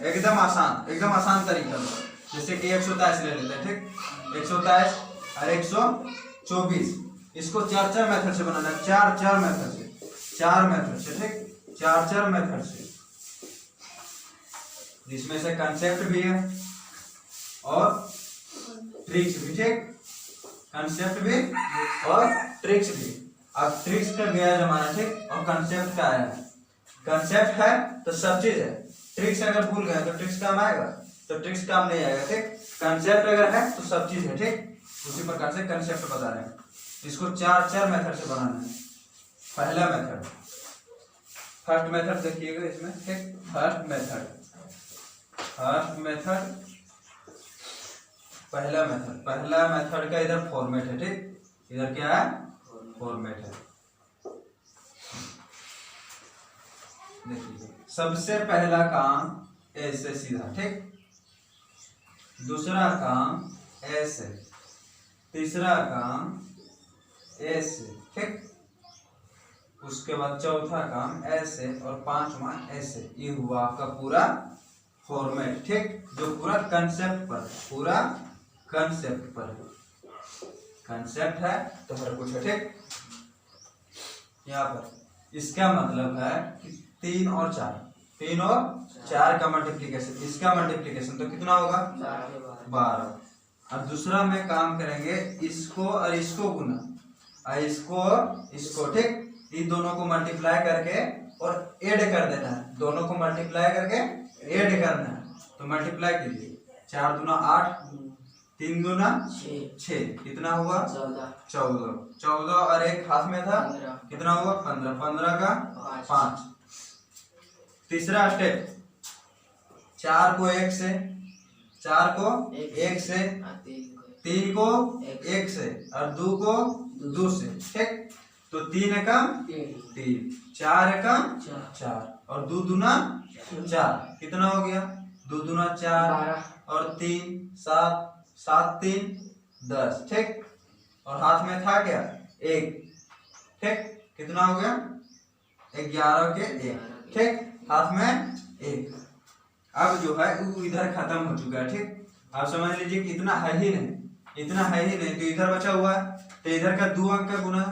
एकदम आसान तरीका। जैसे कि 127 ले लेते हैं, ठीक। 127 और 124, इसको चार मेथड से बनाना है, चार मेथड से, ठीक। चार मेथड से, जिसमें से कंसेप्ट भी है और ट्रिक्स भी, ठीक। कंसेप्ट भी और ट्रिक्स भी। अब ट्रिक्स का गया जमाना, ठीक, और कंसेप्ट का आया है। कंसेप्ट है तो सब चीज है, ट्रिक्स अगर भूल गए तो ट्रिक्स काम आएगा, तो ट्रिक्स काम नहीं आएगा, ठीक। कंसेप्ट अगर है तो सब चीज है, ठीक। उसी प्रकार से कंसेप्ट बता रहे हैं। इसको चार मेथड से बनाना है। पहला मेथड, फर्स्ट मेथड देखिएगा इसमें, ठीक। फर्स्ट मेथड, पहला मेथड का इधर फॉर्मेट है, ठीक। इधर क्या है, फॉर्मेट है। देखिए, सबसे पहला काम ऐसे सीधा, ठीक। दूसरा काम ऐसे, तीसरा काम ऐसे, ठीक। उसके बाद चौथा काम ऐसे और पांचवा ऐसे। ये हुआ आपका पूरा फॉर्मेट, ठीक, जो पूरा कंसेप्ट पर है। कंसेप्ट है तो हर कुछ है, ठीक। यहाँ पर इसका मतलब है कि 3 और 4 का मल्टीप्लिकेशन, इसका मल्टीप्लिकेशन तो कितना होगा, 12। अब दूसरा में काम करेंगे, इसको और इसको गुना, और इसको, ठीक। इन दोनों को मल्टीप्लाई करके और ऐड कर देना है, दोनों को मल्टीप्लाई करके ऐड करना है। तो मल्टीप्लाई कीजिए, 4 दूना 8, 3 दूना 6, कितना हुआ 14 और एक हाथ में था, कितना हुआ 15 का 5। तीसरा स्टेप, 4 को 1 से, 3 को 1 से और 2 को 2 से, ठीक। तो 3 एकम 3, 4 एकम 4 और 2 दूना 4, कितना हो गया 2 दूना 4 और 3 7, 7 3 10, ठीक। और हाथ में था क्या 1, ठीक। कितना हो गया 11 के 1, ठीक। हाथ में 1। अब जो है वो इधर खत्म हो चुका है, ठीक। आप समझ लीजिए कि इतना है ही नहीं, तो इधर बचा हुआ है, तो इधर का 2 अंक का गुना,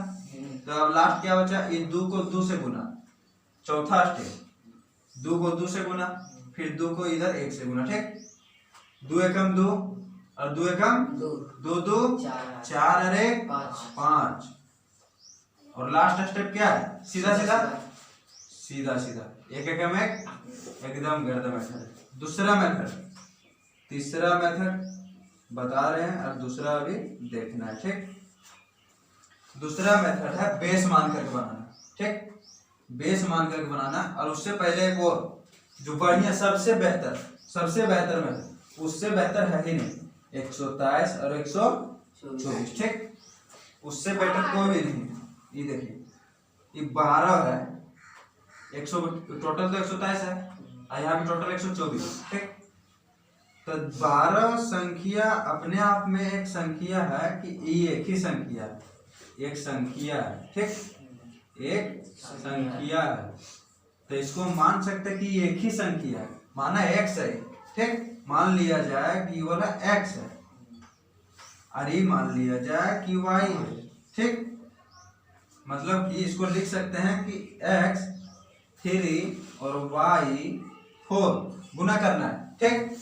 तो अब लास्ट क्या बचा, ये 2 को 2 से गुना। चौथा स्टेप, 2 को 2 से गुना, फिर 2 को इधर 1 से गुना, ठीक। 2 एकम 2 और 2 एकम 2 2 4 और 1 5। और लास्ट स्टेप क्या है, सीधा एक एकम 1, एकदम गर्द मेथड। दूसरा मेथड, तीसरा मेथड बता रहे हैं और दूसरा अभी देखना है, ठीक। दूसरा मेथड है बेस मान करके बनाना, ठीक। बेस मान करके बनाना, और उससे पहले एक और जो बढ़िया सबसे बेहतर मेथड, उससे बेहतर है ही नहीं, 127 और 124, ठीक। उससे बेटर कोई भी नहीं। ये देखिए, ये 12 है, 100 टोटल तो 127 है और यहाँ पे टोटल 124, ठीक। तो 12 संख्या अपने आप में एक संख्या है कि ये एक ही संख्या है, एक संख्या है, ठीक। एक संख्या है, तो इसको मान सकते हैं कि ये एक ही संख्या है, माना x है, ठीक। मान लिया जाए कि वाला x है और ये मान लिया जाए कि y है, ठीक। मतलब कि इसको लिख सकते हैं कि x 3 और y 4 गुना करना है, ठीक।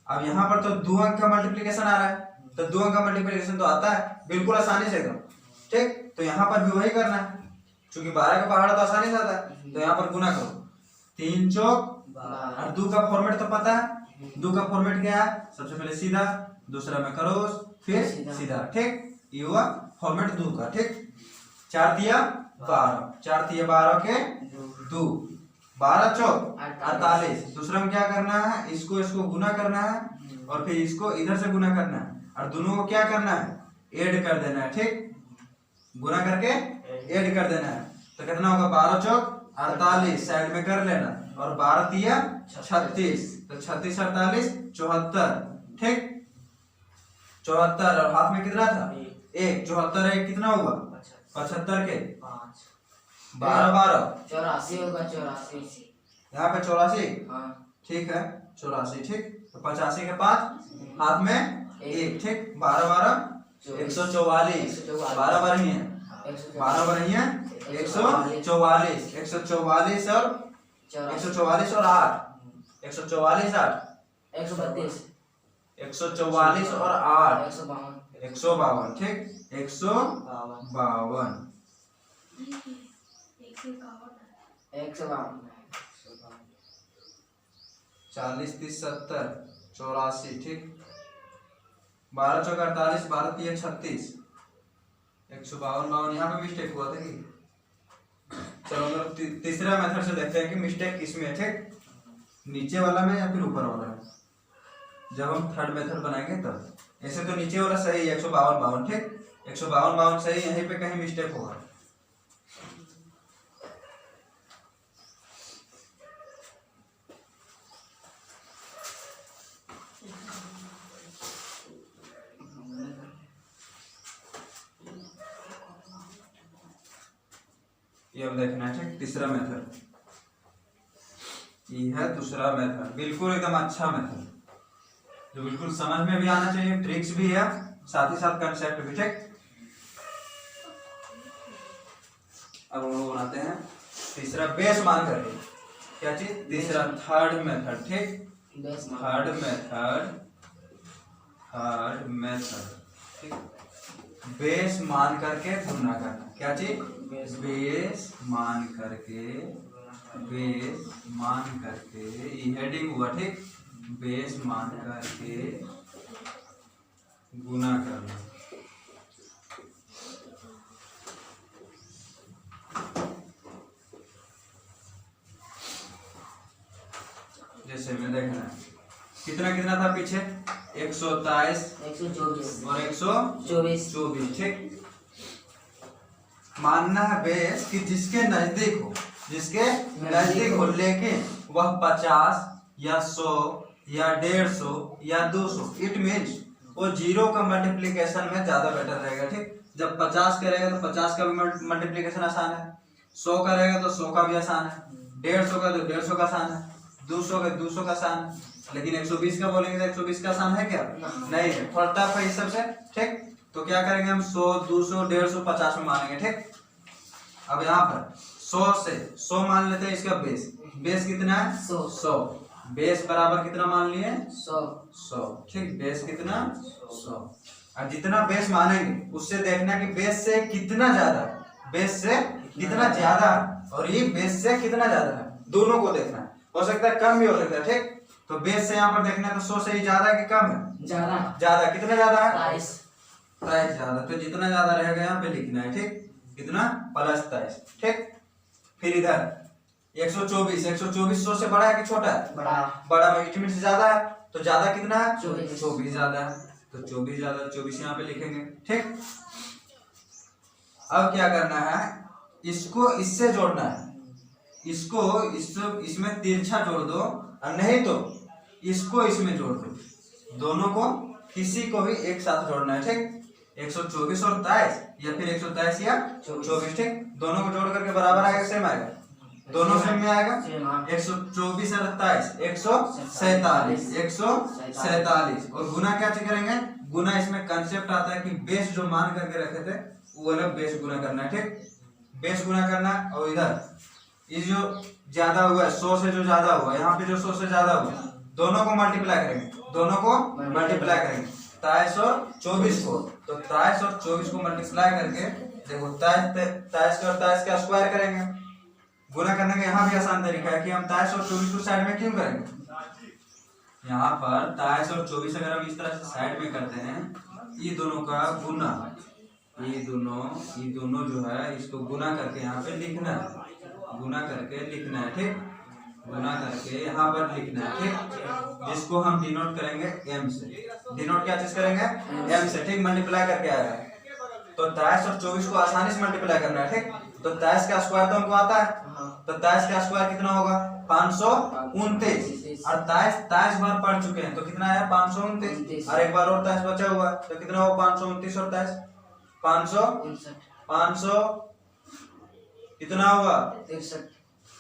अब यहाँ पर तो 2 अंक का मल्टीप्लिकेशन आ रहा है, तो 2 अंक का मल्टीप्लिकेशन तो आता है बिल्कुल आसानी से एकदम, ठीक। तो यहाँ पर भी वही करना है, क्योंकि 12 का पहाड़ तो आसानी से आता है। तो यहाँ पर गुना करो, 3 चौक और 2 का फॉर्मेट तो पता है, 2 का फॉर्मेट क्या है, सबसे पहले सीधा, दूसरा में करो, फिर सीधा, ठीक। ये हुआ फॉर्मेट 2 का, ठीक। 4 दिया 12 के 2, 12 चौक 48। दूसरा में क्या करना है, इसको गुना करना है और फिर इसको इधर से गुना करना है और दोनों को क्या करना है, ऐड कर देना है, ठीक। गुना करके ऐड कर देना है, तो कितना होगा 12 चौक 48, साइड में कर लेना, और 12 तिया 36, तो 36 48 74, ठीक। 74 और हाथ में कितना था 1, 74 1 कितना हुआ 75 के 12 12 84 होगा, 84 यहाँ पे 84, ठीक है 84, ठीक। तो 85 के 5 हाथ में 1, ठीक। 12 12 144, 12 बार ही है 12 बार ही है 144, 144 और 144 और 8, 144 8 132, 144 और 8 152, 152, ठीक 152, 152, 40 30 70 84, ठीक। 12 चौक 48, 12 3 36, 152 यहाँ पे मिस्टेक हुआ था कि। चलो हम लोग तीसरा मेथड से देखते हैं कि मिस्टेक किसमें है, ठीक। नीचे वाला में या फिर ऊपर वाला में। जब हम थर्ड मेथड बनाएंगे तब। ऐसे तो नीचे वाला सही है 152, ठीक 152 सही, यहीं पे कहीं मिस्टेक होगा। ये अब देखना है, ठीक। तीसरा मेथड ये है दूसरा मेथड, बिल्कुल एकदम अच्छा मेथड जो बिल्कुल समझ में भी आना चाहिए, ट्रिक्स भी है साथ ही साथ कंसेप्ट भी, ठीक। अब हम लोग बनाते हैं तीसरा बेस मान करके। क्या चीज? तीसरा थर्ड मेथड, ठीक। थर्ड मेथड, ठीक। बेस मान करके गुणा करना। क्या चीज? बेस मान करके ये हेडिंग हुआ, ठीक। बेस मान करके गुणा करना। जैसे में देखना है कितना कितना था पीछे 127 और 124, ठीक। मानना है बेस कि जिसके नजदीक हो लेकिन वह 50 या 100 या 150 या 200, इट मीन्स वो जीरो का मल्टीप्लीकेशन में ज्यादा बेटर रहेगा, ठीक। जब 50 का रहेगा तो 50 का भी मल्टीप्लीकेशन आसान है, 100 का रहेगा तो 100 का भी आसान है, 150 का तो 150 का आसान है, 200 का 200 का आसान है। लेकिन 120 का बोलेंगे तो 120 का आसान है क्या? नहीं है, थोड़ा टफ है इस सबसे, ठीक। तो क्या करेंगे हम 100 200 150 50 में मानेंगे, ठीक। अब यहाँ पर 100 से 100 मान लेते हैं इसका बेस कितना है 100 बेस बराबर कितना मान लिए 100, ठीक। बेस कितना 100। अब जितना बेस मानेंगे उससे देखना कि बेस से कितना ज्यादा और ये बेस से कितना ज्यादा है, दोनों को देखना है। हो सकता है कम भी हो सकता है, ठीक। तो बेस से यहाँ पर देखना है तो 100 से ही ज्यादा है कि कम है? ज्यादा। कितना ज्यादा है? 23 ज्यादा। तो जितना ज्यादा रहेगा यहाँ पे लिखना है, ठीक। कितना? +23, ठीक। फिर इधर 124 100 से बड़ा है कि छोटा है? बड़ा में इट मींस ज्यादा है, तो ज्यादा कितना है? 24 ज्यादा है, तो 24 ज्यादा 24 यहाँ पे लिखेंगे, ठीक। अब क्या करना है, इसको इससे जोड़ना है, इसमें तिरछा जोड़ दो और नहीं तो इसको इसमें जोड़ दो, दोनों को किसी को भी एक साथ जोड़ना है, ठीक। 124 और 23 या फिर 123 या 24, ठीक। दोनों को जोड़ करके बराबर आएगा, सेम आएगा, दोनों सेम में आएगा। 124 और 27 147 और गुना क्या करेंगे? गुना इसमें कंसेप्ट आता है कि बेस जो मान करके रखे थे वो वाला बेस गुना करना है, ठीक। बेस गुना करना और इधर ये जो ज्यादा हुआ है 100 से जो ज्यादा हुआ, यहाँ पे जो 100 से ज्यादा हुआ, दोनों को मल्टीप्लाई करेंगे 23 और 24 को। तो 23 और 24 को मल्टीप्लाई करके देखो 23 का स्क्वायर करेंगे। गुना करने का यहाँ भी आसान तरीका है कि हम 23 और 24 को साइड में क्यों करेंगे, यहाँ पर 23 और 24 अगर हम इस तरह से साइड में करते हैं, ये दोनों का गुना, ये दोनों जो है इसको गुना करके यहाँ पे लिखना है, गुना करके लिखना है, ठीक। गुना करके यहाँ पर लिखना है, ठीक। जिसको हम डिनोट करेंगे m से। डिनोट क्या चीज करेंगे? m से, ठीक। मल्टीप्लाई करके आएगा तो 23 और 24 को आसानी से मल्टीप्लाई करना है, ठीक। तो 23 का स्क्वायर तो हमको आता है, तो 23 का स्क्वायर कितना होगा? 529 और 23 बार पढ़ चुके हैं तो कितना है? 529 और एक बार और 23 बचा हुआ तो कितना होगा? 529 और 23 500 कितना होगा?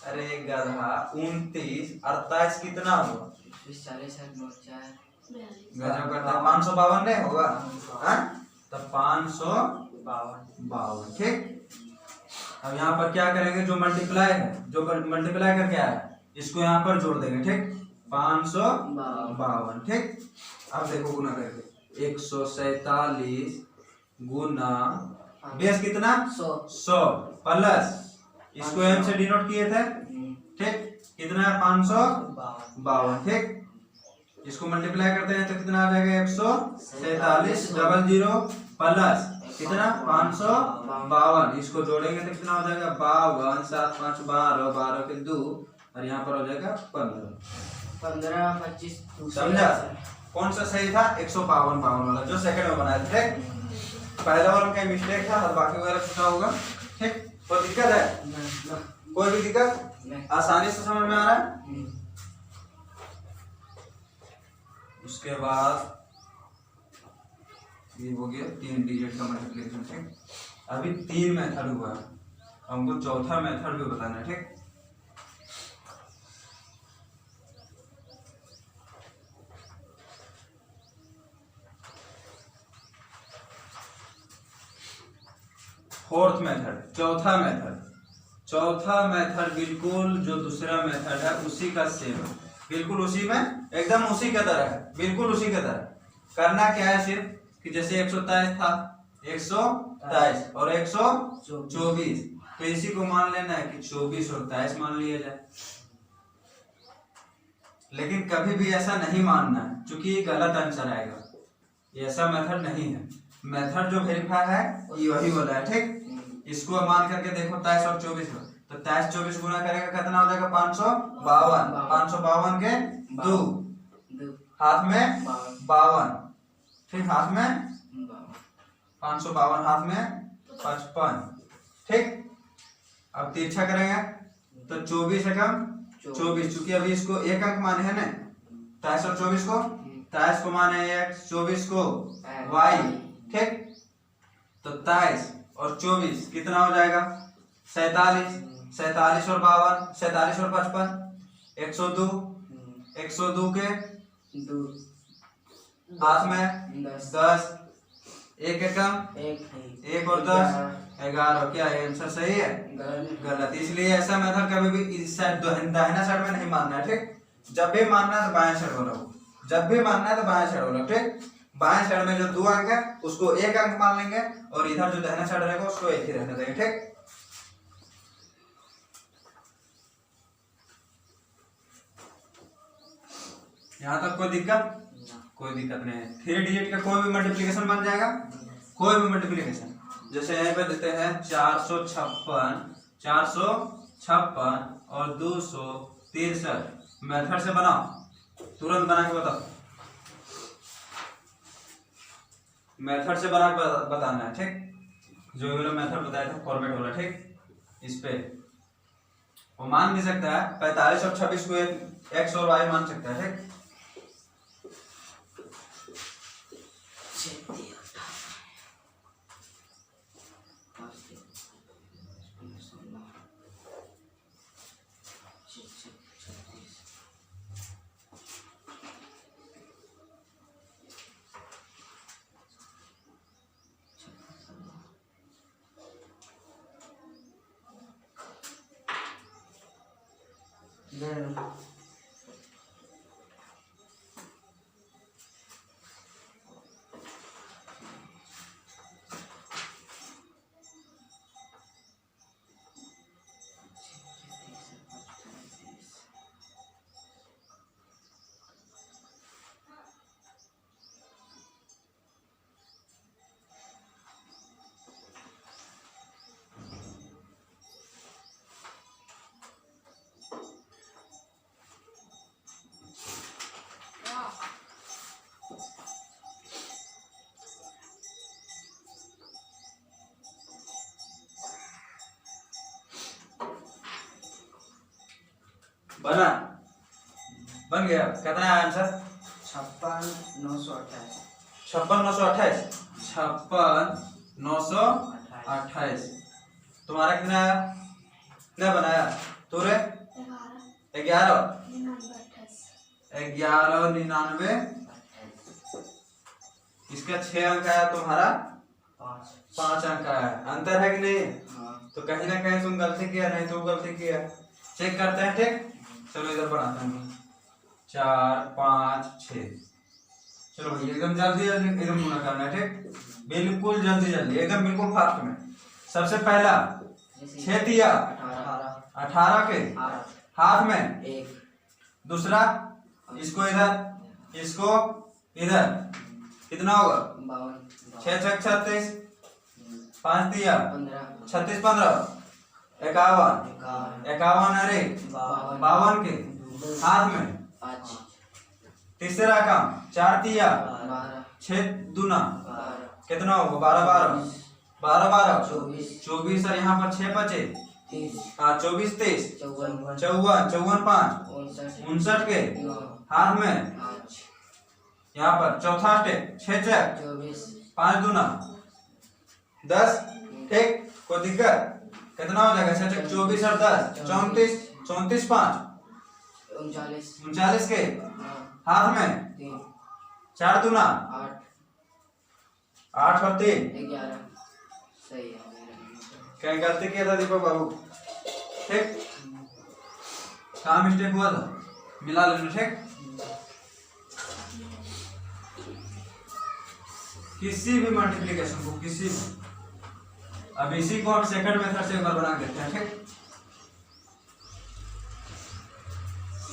अरे गधा 29 28 कितना हुआ? 40 4 गजब करता है। 552 नहीं होगा? हाँ? तो 552। ठीक। अब यहाँ पर क्या करेंगे, जो मल्टीप्लाई है, जो मल्टीप्लाई करके आया इसको यहाँ पर जोड़ देंगे। ठीक, 552। ठीक, अब देखो गुना करके 147 गुना बेस कितना 100 प्लस इसको एम से डिनोट किए थे। ठीक, कितना है 552। ठीक, इसको मल्टीप्लाई करते हैं तो कितना आ जाएगा 147 00 प्लस कितना 552। इसको जोड़ेंगे तो कितना हो जाएगा 52 7 5 12 12 के 2 और यहाँ पर हो जाएगा 15 25। समझा? कौन सा सही था? 152 वाला जो सेकंड में बनाया था। ठीक, पहला वाला का मिस्टेक था, बाकी वाला कितना होगा। ठीक, कोई दिक्कत है? कोई भी दिक्कत? आसानी से समझ में आ रहा है? उसके बाद ये हो गया 3 डिजिट का मल्टीप्लिकेशन। ठीक, अभी 3 मेथड हुआ, हमको चौथा मेथड भी बताना है। ठीक, फोर्थ मेथड, चौथा मेथड बिल्कुल जो दूसरा मेथड है उसी का सेम है, बिल्कुल उसी में, एकदम उसी के तरह है, बिल्कुल उसी के तरह। करना क्या है सिर्फ कि जैसे 123 था, 123 और 124, तो इसी को मान लेना है कि 24 और 23 मान लिया जाए। लेकिन कभी भी ऐसा नहीं मानना है, क्योंकि ये गलत आंसर आएगा। ये ऐसा मेथड नहीं है। मेथड जो वेरीफाई है ये वही वाला है। ठीक, इसको मान करके देखो 23 और 24 को, तो 23 24 गुना करेगा कितना हो जाएगा 552। 552 के 2 हाथ में 52। ठीक, हाथ में 552 हाथ में 55। ठीक, अब तिरछा करेंगे तो 24 एकम 24, चूंकि अभी इसको एक अंक माने है ना, 23 और 24 को, 23 को माने x, 24 को y। ठीक, तो 23 और 24 कितना हो जाएगा 47। 47 और 52, 47 और 55 102। 102 के 2 हाथ में 10, एक एकम 1 और 10 11। क्या आंसर सही है? गलत। इसलिए ऐसा मेथड कभी भी इस साइड दाहिना साइड में नहीं मानना है। ठीक, जब भी मानना है तो बाएं साइड वाला, जब भी मानना है तो बाएं साइड वाला। ठीक, बाएं साइड में जो 2 अंक है उसको 1 अंक मान लेंगे और इधर जो दाहिना साइड रहेगा उसको 1 ही रहने देंगे। ठीक, यहाँ तक कोई दिक्कत? कोई दिक्कत नहीं है। 3 डिजिट का कोई भी मल्टीप्लिकेशन बन जाएगा, कोई भी मल्टीप्लिकेशन। जैसे यहाँ पे देते हैं 456 और 263। मेथड से बनाओ, तुरंत बना के बताओ। मेथड से बना के बताना है। ठीक, जो वाला मेथड बताया था फॉर्मेट वाला। ठीक, इस पे वो मान भी सकता है 45 और 26 को x और y मान सकता है। ठीक, बना, बन गया। कितना है आंसर? 56 928। 56 928। तुम्हारा कितना आया? कितना बनाया? तोरे 11 1199 इसका 6 अंक आया, तुम्हारा 5 अंक आया। अंतर है कि नहीं? तो कहीं ना कहीं तुम गलती किया, नहीं तो गलती किया। चेक करते हैं, ठीक। चलो इधर बढ़ाते हैं, 4 5 6। चलो भैया एकदम जल्दी जल्दी एकदम गुना करना है, ठीक। बिल्कुल जल्दी जल्दी एकदम बिल्कुल फास्ट में। सबसे पहला 6 दिया 18 के हाथ में 1, दूसरा इसको इधर, इसको इधर, कितना होगा 52, 6 6 36, 5 दिया 15, 36 15 51 51 अरे 52 के हाथ में 5, तीसरा काम 4 दिया 12, 6 दूना 12, कितना होगा 12 12 12 24, 24 और यहाँ पर 6 बचे 30, हाँ 24 23 54, 54 5 59 के हाथ में 5, यहाँ पर चौथा स्टेप 6 चेक 24, 5 दूना 10, ठीक। कोई दिक्कत? कितना हो जाएगा 6 चेक 24 और 10 34 34 5 39, 39 के हाथ में 3, 4 दूना 8, 8 और 3 11। सही है। कहीं गलती किया था दीपक बाबू, ठीक। कहाँ मिस्टेक हुआ था मिला लेना, ठीक। किसी भी मल्टीप्लिकेशन को, किसी भी, अब इसी को हम सेकंड मेथड से एक बार बना देते हैं, ठीक।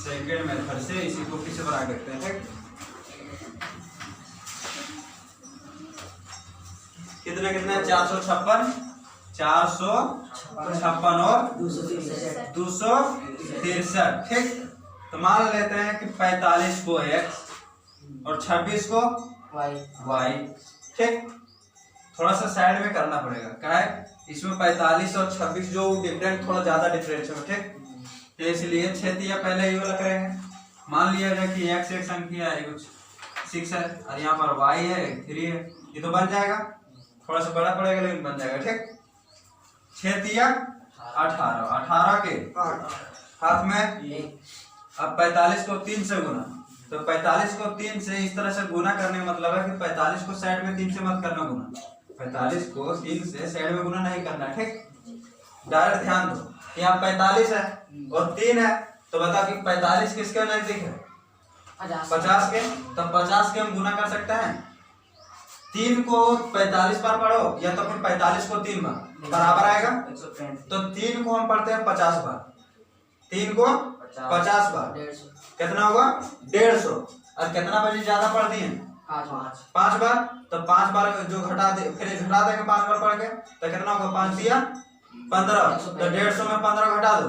सेकंड मेथड से इसी को फिर से बना देते हैं, ठीक। कितने कितने 456 456 और 263, ठीक। तो मान लेते हैं कि 45 को x और 26 को y, ठीक। थोड़ा सा साइड में करना पड़ेगा, क्या है इसमें 45 और 26 जो डिफरेंट, थोड़ा ज्यादा डिफरेंस है, ठीक। तो इसलिए 6 दिया पहले ये वाला करेंगे। मान लिया जाए कि x एक संख्या है, कुछ 6 है और यहाँ पर y है 3 है, ये तो बन जाएगा। थोड़ा सा बड़ा पड़ेगा लेकिन बन जाएगा, ठीक। 6 दिया 18 के हाथ में। अब 45 को 3 से गुना, तो 45 को 3 से इस तरह से गुना करने का मतलब है कि 45 को साइड में 3 से मत करना गुना, 45 को 3 से साइड में गुना नहीं करना, ठीक। डायरेक्ट ध्यान दो, यहाँ 45 है और 3 है, तो बता कि 45 किसके नजदीक है 50 के, तो 50 के हम गुना कर सकते हैं। 3 को 45 बार पढ़ो या तो फिर 45 को 3 बार बराबर आएगा, तो 3 को हम पढ़ते हैं 50 बार, 3 को 50 बार कितना होगा 150। और कितना बजे ज्यादा पढ़ दिए 5 बार, तो 5 बार जो घटा दे, फिर घटा देंगे 5 बार पढ़ के, तो कितना होगा 5 दिया 15, तो 150 में 15 घटा दो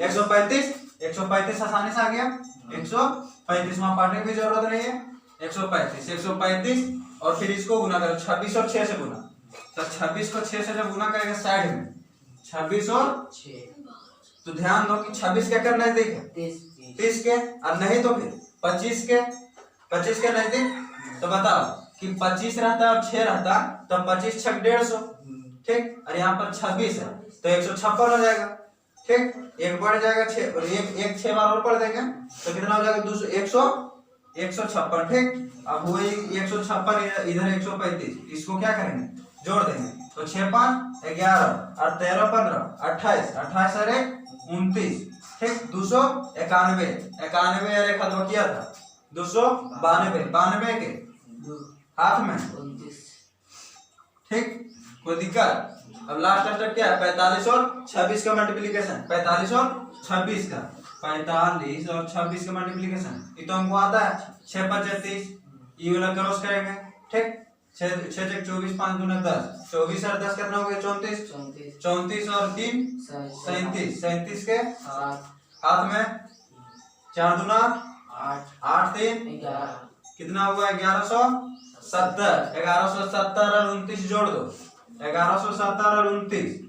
135, 135 आसानी से आ गया 135, वहां पढ़ने की जरूरत नहीं है। 135 और फिर इसको गुना करो 26 और 6 से गुना, तो 26 को 6 से जब गुना करेंगे साइड में 26 और 6, तो ध्यान दो कि 26 क्या करना है देखिए 30 के, और नहीं तो फिर 25 के नजदीक, तो बताओ कि 25 रहता और 6 रहता, तो 25 6 150, ठीक। और यहाँ पर 26 है तो 156 हो जाएगा, ठीक। एक बढ़ जाएगा 6 और एक 6 बार और पढ़ देंगे तो कितना हो जाएगा 156, ठीक। अब वही 156 इधर 135, इसको क्या करेंगे जोड़ देंगे, तो 6 5 11 और 13 15 28 28 और 1 29, ठीक। 291 और एक खत्म किया था 292 के हाथ में, ठीक। कोई दिक्कत? अब लास्ट स्टेप क्या है 45 और 26 का मल्टीप्लिकेशन, 45 और 26 का 45 और 26 का मल्टीप्लिकेशन, ये तो हमको आता है 6 5 30, ये वाला क्रॉस करेंगे, ठीक। 6 6 24 5 दूना 10, 24 और 10 कितना हो गया 34, 34 और 3 37 के हाथ में 4 दूना 8 3 कितना हुआ 1170, 1170 और 29 जोड़ दो, 1170 और 29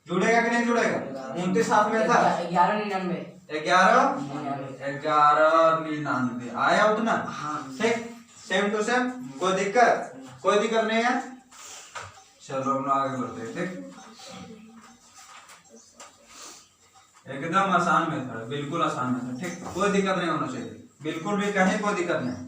जुड़ेगा कि नहीं जुड़ेगा? 29 हाथ में था 1199 आया उतना, ठीक। सेम टू सेम, कोई दिक्कत नहीं है। चलो हम आगे बढ़ते हैं, ठीक। एकदम आसान मेथड है, बिल्कुल आसान मेथड। ठीक, कोई दिक्कत नहीं होना चाहिए, बिल्कुल भी कहीं कोई दिक्कत नहीं।